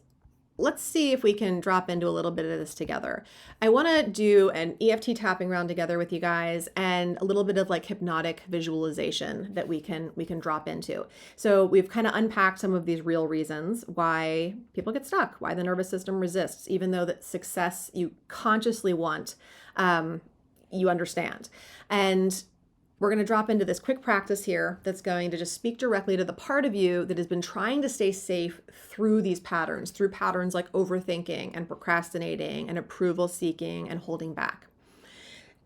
see if we can drop into a little bit of this together. I want to do an EFT tapping round together with you guys and a little bit of like hypnotic visualization that we can drop into. So we've kind of unpacked some of these real reasons why people get stuck, why the nervous system resists, even though that success you consciously want, you understand. And we're going to drop into this quick practice here that's going to just speak directly to the part of you that has been trying to stay safe through these patterns, through patterns like overthinking and procrastinating and approval seeking and holding back.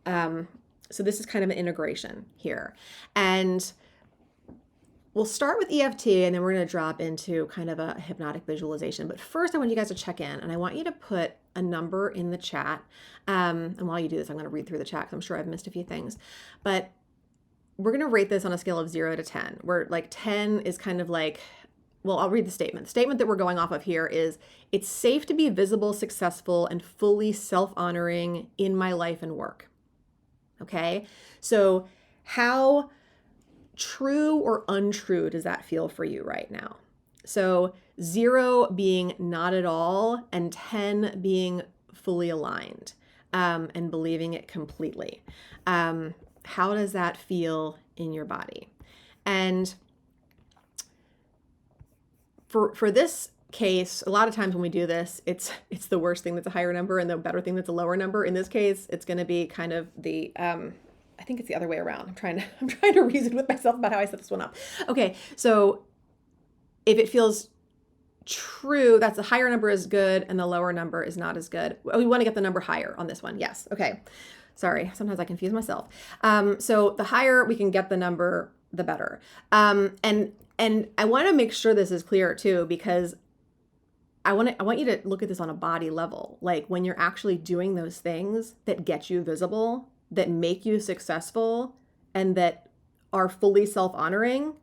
So this is kind of an integration here. And we'll start with EFT, and then we're going to drop into kind of a hypnotic visualization. But first, I want you guys to check in, and I want you to put a number in the chat. And while you do this, I'm going to read through the chat because I'm sure I've missed a few things. But we're going to rate this on a scale of 0 to 10, where like 10 is kind of like, well, I'll read the statement. The statement that we're going off of here is, it's safe to be visible, successful, and fully self-honoring in my life and work. Okay? So how true or untrue does that feel for you right now? So 0 being not at all, and 10 being fully aligned, and believing it completely. How does that feel in your body? And for this case, a lot of times when we do this, it's the worst thing that's a higher number and the better thing that's a lower number. In this case, it's going to be kind of the I think it's the other way around. I'm trying to reason with myself about how I set this one up. Okay, so if it feels true, that's the higher number is good and the lower number is not as good. We want to get the number higher on this one. Yes. Okay. Sorry. Sometimes I confuse myself. So the higher we can get the number, the better. And I want to make sure this is clear too, because I want you to look at this on a body level. Like when you're actually doing those things that get you visible, that make you successful, and that are fully self-honoring,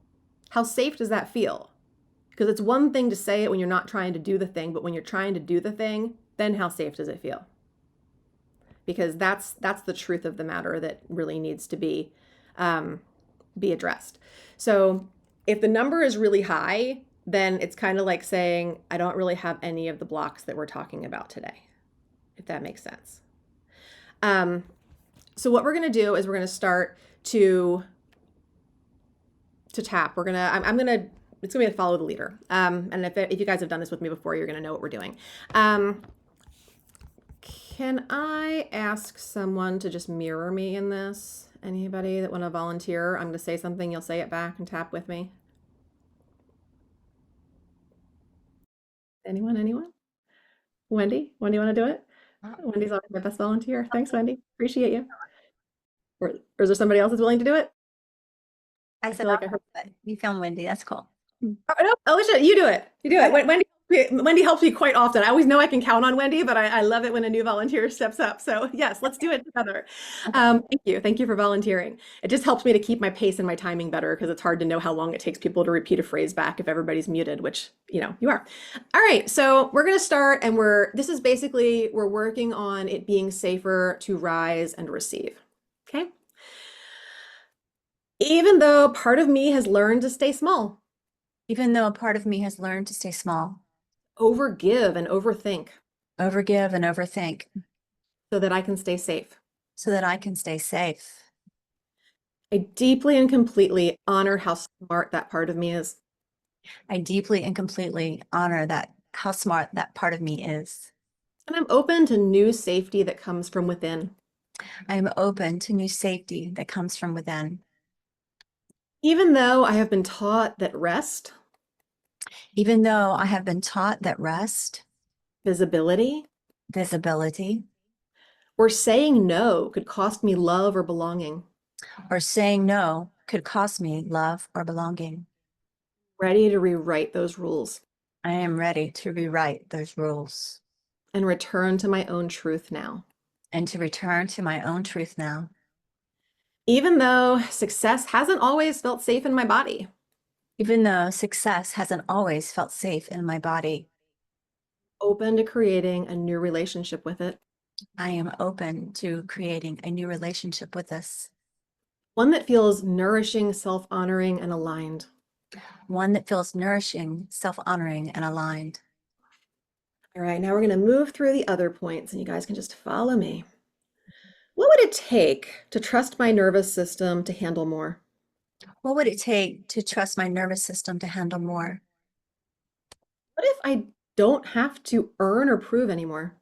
how safe does that feel? Because it's one thing to say it when you're not trying to do the thing, but when you're trying to do the thing, then how safe does it feel? Because that's the truth of the matter that really needs to be addressed. So if the number is really high, then it's kind of like saying, I don't really have any of the blocks that we're talking about today, if that makes sense. So what we're going to do is we're going to start to tap. I'm going to, it's going to be a follow the leader. And if you guys have done this with me before, you're going to know what we're doing. Can I ask someone to just mirror me in this? Anybody that want to volunteer? I'm going to say something, you'll say it back and tap with me. Anyone? Wendy, want to do it? Wendy's always my best volunteer. Thanks, Wendy. Appreciate you. Or is there somebody else that's willing to do it? I feel like I heard that. You found Wendy. That's cool. Oh, no, Alicia, you do it. You do it. Wendy helps me quite often. I always know I can count on Wendy, but I love it when a new volunteer steps up. So yes, let's do it together. Thank you. Thank you for volunteering. It just helps me to keep my pace and my timing better because it's hard to know how long it takes people to repeat a phrase back if everybody's muted, which, you are. All right. So we're going to start and we're working on it being safer to rise and receive. Okay. Even though part of me has learned to stay small. Even though a part of me has learned to stay small. Overgive and overthink. Overgive and overthink. So that I can stay safe. So that I can stay safe. I deeply and completely honor how smart that part of me is. I deeply and completely honor how smart that part of me is. And I'm open to new safety that comes from within. I am open to new safety that comes from within. Even though I have been taught that rest, even though I have been taught that rest, visibility, or saying no could cost me love or belonging. Or saying no could cost me love or belonging. Ready to rewrite those rules. I am ready to rewrite those rules. And return to my own truth now. Even though success hasn't always felt safe in my body. Even though success hasn't always felt safe in my body. Open to creating a new relationship with it. I am open to creating a new relationship with this. One that feels nourishing, self-honoring, and aligned. One that feels nourishing, self-honoring, and aligned. All right, now we're going to move through the other points and you guys can just follow me. What would it take to trust my nervous system to handle more? What would it take to trust my nervous system to handle more? What if I don't have to earn or prove anymore?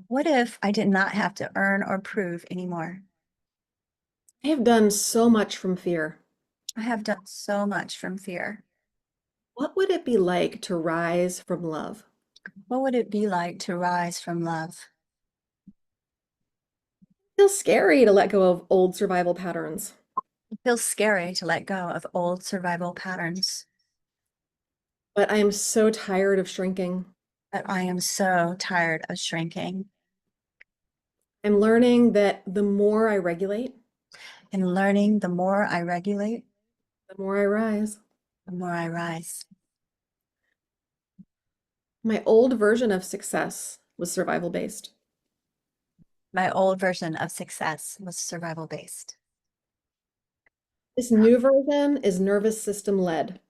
What if I did not have to earn or prove anymore? I have done so much from fear. I have done so much from fear. What would it be like to rise from love? What would it be like to rise from love? It feels scary to let go of old survival patterns. It feels scary to let go of old survival patterns. But I am so tired of shrinking. I'm learning that the more I regulate, the more I rise. My old version of success was survival based. This new version is nervous system led.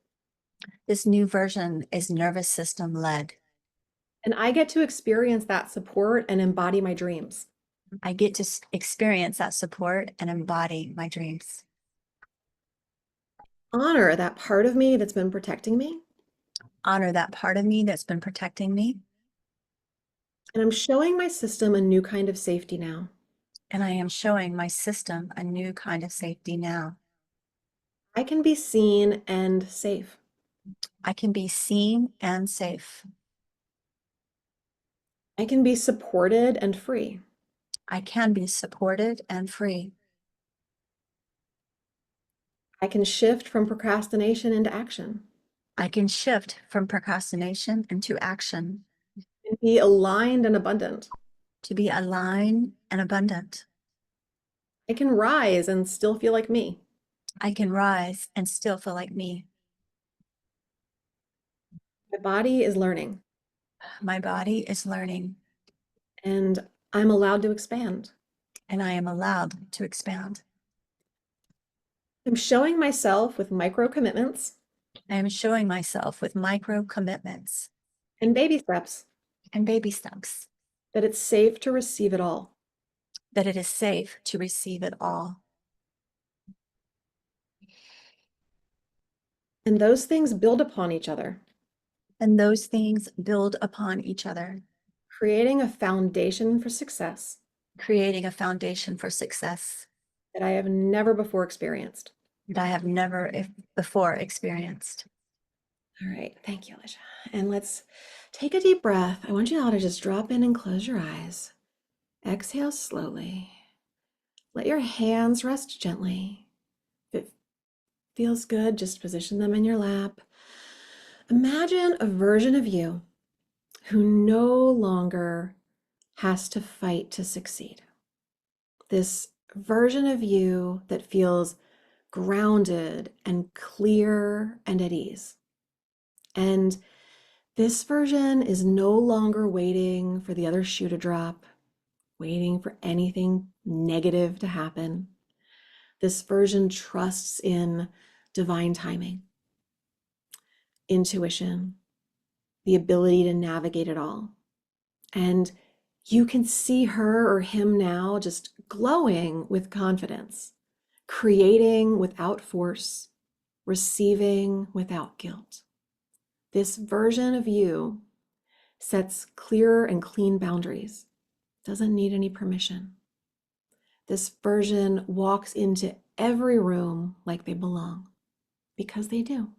And I get to experience that support and embody my dreams. Honor that part of me that's been protecting me. And I'm showing my system a new kind of safety now. I can be seen and safe. I can be supported and free. I can shift from procrastination into action. And be aligned and abundant. I can rise and still feel like me. My body is learning, My body is learning, and I'm allowed to expand. and I am allowed to expand. I'm showing myself with micro commitments I am showing myself with micro commitments and baby steps and baby steps that it's safe to receive it all. that it is safe to receive it all. And those things build upon each other, And those things build upon each other, creating a foundation for success creating a foundation for success that I have never before experienced. that I have never before experienced. All right, thank you, Alicia. And let's take a deep breath. I want you all to just drop in and close your eyes. Exhale slowly. Let your hands rest gently. If it feels good, just position them in your lap. Imagine a version of you who no longer has to fight to succeed. This version of you that feels grounded and clear and at ease. And this version is no longer waiting for the other shoe to drop, waiting for anything negative to happen. This version trusts in divine timing, intuition, the ability to navigate it all. And you can see her or him now just glowing with confidence, creating without force, receiving without guilt. This version of you sets clear and clean boundaries, doesn't need any permission. This version walks into every room like they belong, because they do.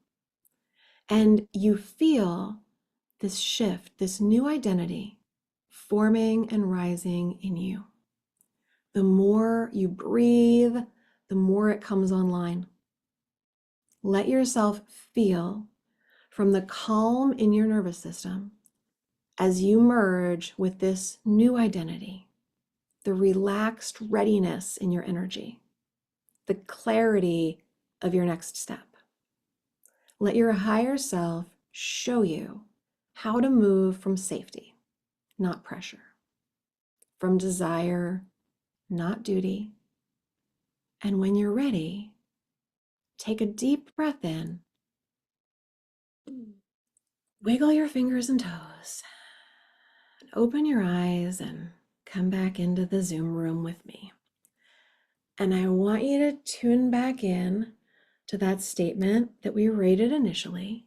And you feel this shift, this new identity forming and rising in you. The more you breathe, the more it comes online. Let yourself feel from the calm in your nervous system as you merge with this new identity, the relaxed readiness in your energy, the clarity of your next step. Let your higher self show you how to move from safety, not pressure, from desire, not duty. And when you're ready, take a deep breath in, wiggle your fingers and toes, and open your eyes and come back into the Zoom room with me. And I want you to tune back in to that statement that we rated initially.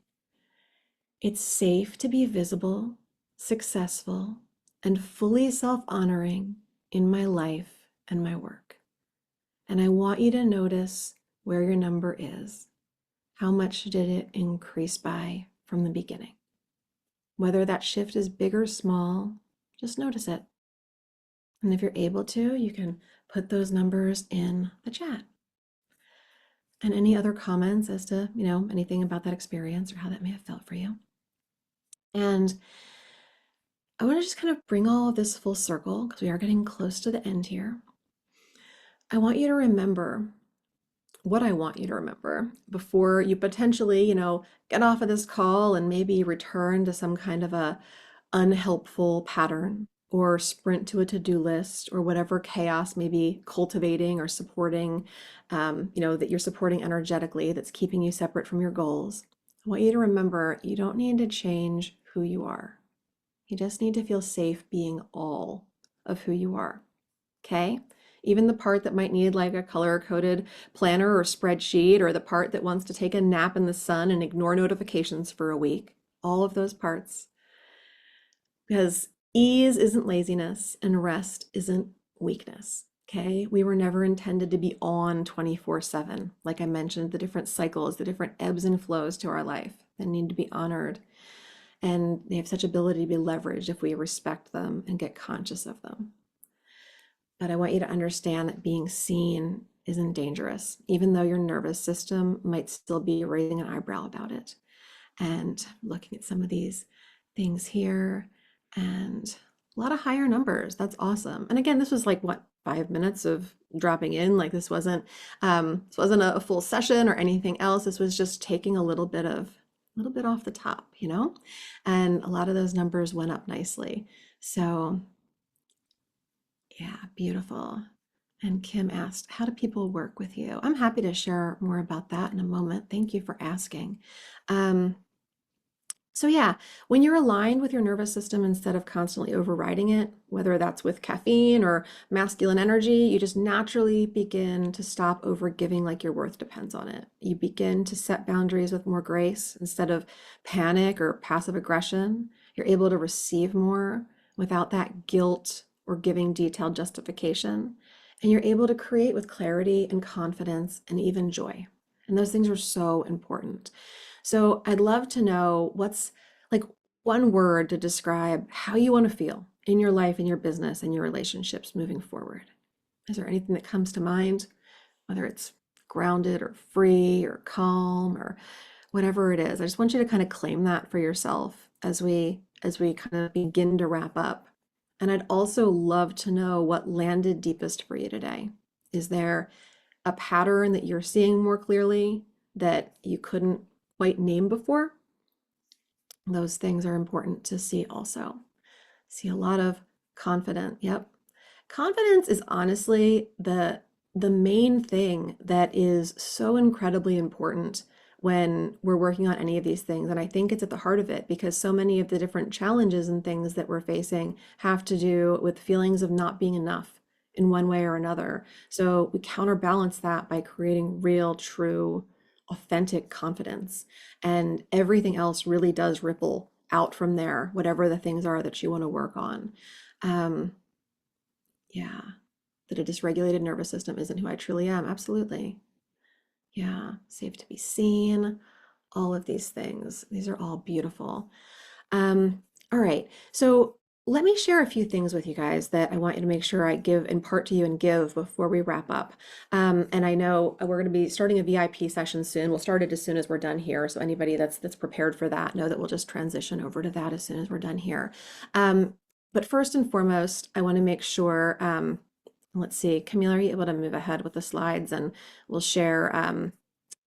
It's safe to be visible, successful, and fully self-honoring in my life and my work. And I want you to notice where your number is. How much did it increase by from the beginning? Whether that shift is big or small, just notice it. And if you're able to, you can put those numbers in the chat. And any other comments as to, anything about that experience or how that may have felt for you. And I want to just kind of bring all of this full circle because we are getting close to the end here. I want you to remember what I want you to remember before you potentially, get off of this call and maybe return to some kind of a unhelpful pattern or sprint to a to-do list or whatever chaos may be cultivating or supporting, that you're supporting energetically that's keeping you separate from your goals. I want you to remember you don't need to change who you are. You just need to feel safe being all of who you are, okay? Even the part that might need like a color-coded planner or spreadsheet, or the part that wants to take a nap in the sun and ignore notifications for a week, all of those parts. Because ease isn't laziness and rest isn't weakness, okay? We were never intended to be on 24/7. Like I mentioned, the different cycles, the different ebbs and flows to our life that need to be honored. And they have such ability to be leveraged if we respect them and get conscious of them. But I want you to understand that being seen isn't dangerous, even though your nervous system might still be raising an eyebrow about it. And looking at some of these things here, and a lot of higher numbers. That's awesome. And again, this was like, what, 5 minutes of dropping in? Like this wasn't a full session or anything else. This was just taking a little bit of little bit off the top, and a lot of those numbers went up nicely. So yeah, beautiful. And Kim asked, how do people work with you? I'm happy to share more about that in a moment. Thank you for asking. So yeah, when you're aligned with your nervous system instead of constantly overriding it, whether that's with caffeine or masculine energy, you just naturally begin to stop overgiving like your worth depends on it. You begin to set boundaries with more grace instead of panic or passive aggression. You're able to receive more without that guilt or giving detailed justification. And you're able to create with clarity and confidence and even joy. And those things are so important. So I'd love to know what's like one word to describe how you want to feel in your life, in your business, and your relationships moving forward. Is there anything that comes to mind, whether it's grounded or free or calm or whatever it is? I just want you to kind of claim that for yourself as we kind of begin to wrap up. And I'd also love to know what landed deepest for you today. Is there a pattern that you're seeing more clearly that you couldn't quite name before? Those things are important to see also. See a lot of confident. Yep. Confidence is honestly the main thing that is so incredibly important when we're working on any of these things. And I think it's at the heart of it because so many of the different challenges and things that we're facing have to do with feelings of not being enough in one way or another. So we counterbalance that by creating real, true, authentic confidence. And everything else really does ripple out from there, whatever the things are that you want to work on. Yeah, that a dysregulated nervous system isn't who I truly am. Absolutely. Yeah, safe to be seen, all of these things. These are all beautiful. All right, so let me share a few things with you guys that I want you to make sure I impart to you and give before we wrap up. And I know we're going to be starting a VIP session soon. We'll start it as soon as we're done here. So anybody that's prepared for that, know that we'll just transition over to that as soon as we're done here. But first and foremost, I want to make sure, let's see, Camille, are you able to move ahead with the slides and we'll share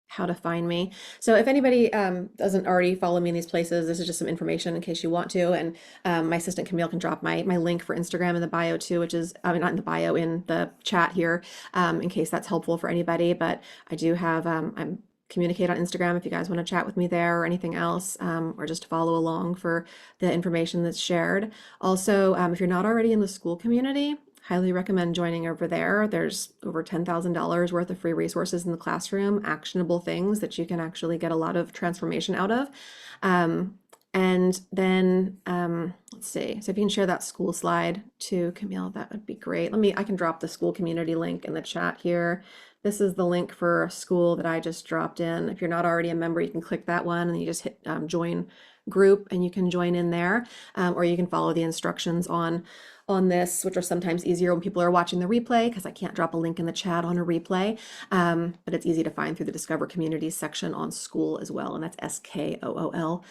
how to find me. So if anybody doesn't already follow me in these places, this is just some information in case you want to. And my assistant Camille can drop my link for Instagram in the bio too, which is not in the bio, in the chat here, in case that's helpful for anybody. But I do have, I'm communicate on Instagram if you guys want to chat with me there or anything else, or just follow along for the information that's shared. Also, if you're not already in the school community, highly recommend joining over there. There's over $10,000 worth of free resources in the classroom, actionable things that you can actually get a lot of transformation out of. And then let's see, so if you can share that school slide to Camille, that would be great. I can drop the school community link in the chat here. This is the link for a school that I just dropped in. If you're not already a member, you can click that one and you just hit join group and you can join in there, or you can follow the instructions on this, which are sometimes easier when people are watching the replay because I can't drop a link in the chat on a replay, but it's easy to find through the Discover Communities section on school as well, and that's SKOOL.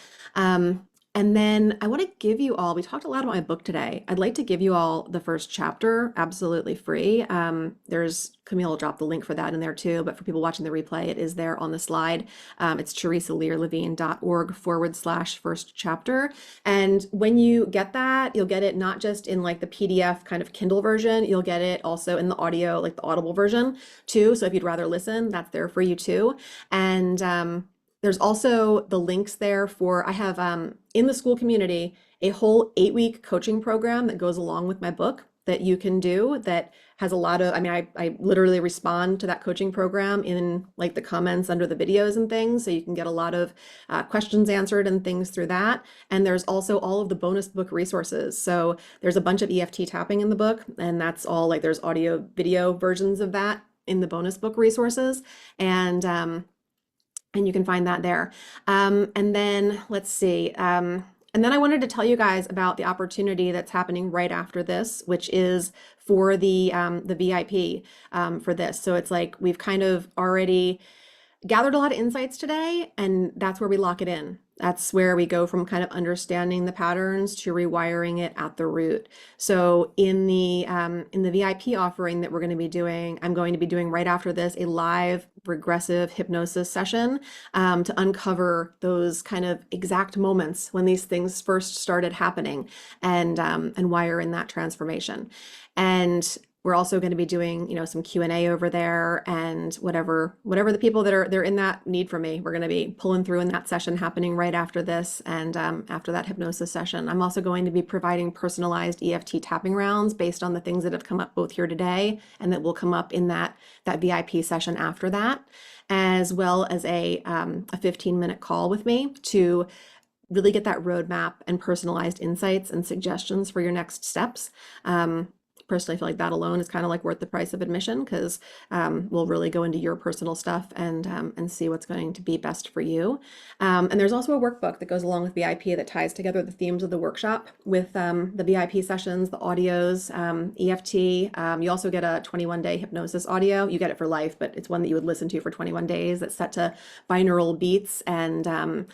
And then I want to give you all, we talked a lot about my book today. I'd like to give you all the first chapter absolutely free. Camille will drop the link for that in there too, but for people watching the replay, it is there on the slide. It's teresalearlevine.org/first chapter. And when you get that, you'll get it not just in like the PDF kind of Kindle version, you'll get it also in the audio, like the Audible version too. So if you'd rather listen, that's there for you too. And there's also the links there for, I have in the school community, a whole 8-week coaching program that goes along with my book that you can do that has a lot of, I literally respond to that coaching program in like the comments under the videos and things. So you can get a lot of questions answered and things through that. And there's also all of the bonus book resources. So there's a bunch of EFT tapping in the book, and that's all like there's audio video versions of that in the bonus book resources. And you can find that there. And then let's see. And then I wanted to tell you guys about the opportunity that's happening right after this, which is for the VIP for this. So it's like we've kind of already gathered a lot of insights today, and that's where we lock it in. That's where we go from kind of understanding the patterns to rewiring it at the root. So in the VIP offering that we're going to be doing, I'm going to be doing right after this a live regressive hypnosis session to uncover those kind of exact moments when these things first started happening and wire in that transformation. And we're also going to be doing, some Q&A over there, and whatever the people that they're in that need from me, we're going to be pulling through in that session happening right after this and after that hypnosis session. I'm also going to be providing personalized EFT tapping rounds based on the things that have come up both here today and that will come up in that VIP session after that, as well as a 15-minute call with me to really get that roadmap and personalized insights and suggestions for your next steps. Personally, I feel like that alone is kind of like worth the price of admission, because we'll really go into your personal stuff and see what's going to be best for you. And there's also a workbook that goes along with VIP that ties together the themes of the workshop with the VIP sessions, the audios, EFT. You also get a 21-day hypnosis audio. You get it for life, but it's one that you would listen to for 21 days that's set to binaural beats, and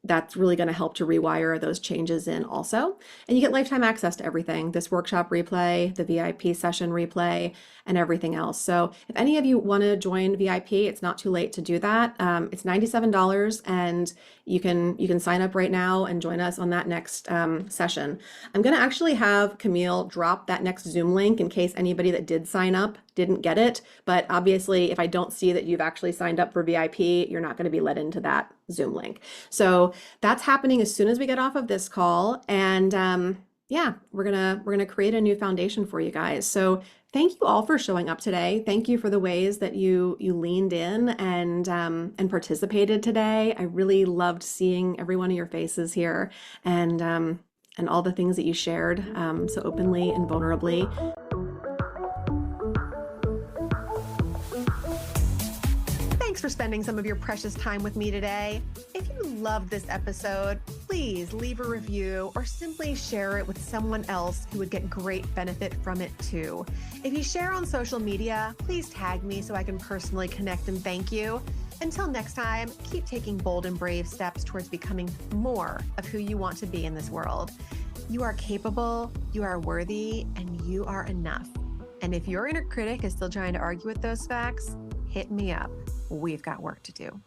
that's really going to help to rewire those changes in also. And you get lifetime access to everything, this workshop replay, the VIP session replay, and everything else. So if any of you want to join VIP, it's not too late to do that. It's $97, and you can sign up right now and join us on that next session. I'm going to actually have Camille drop that next Zoom link in case anybody that did sign up didn't get it. But obviously, if I don't see that you've actually signed up for VIP, you're not going to be let into that Zoom link. So that's happening as soon as we get off of this call. And yeah, we're gonna create a new foundation for you guys. So thank you all for showing up today. Thank you for the ways that you leaned in and participated today. I really loved seeing every one of your faces here, and all the things that you shared so openly and vulnerably. Thanks for spending some of your precious time with me today. If you loved this episode, please leave a review or simply share it with someone else who would get great benefit from it too. If you share on social media, please tag me so I can personally connect and thank you. Until next time, keep taking bold and brave steps towards becoming more of who you want to be in this world. You are capable, you are worthy, and you are enough. And if your inner critic is still trying to argue with those facts, hit me up. We've got work to do.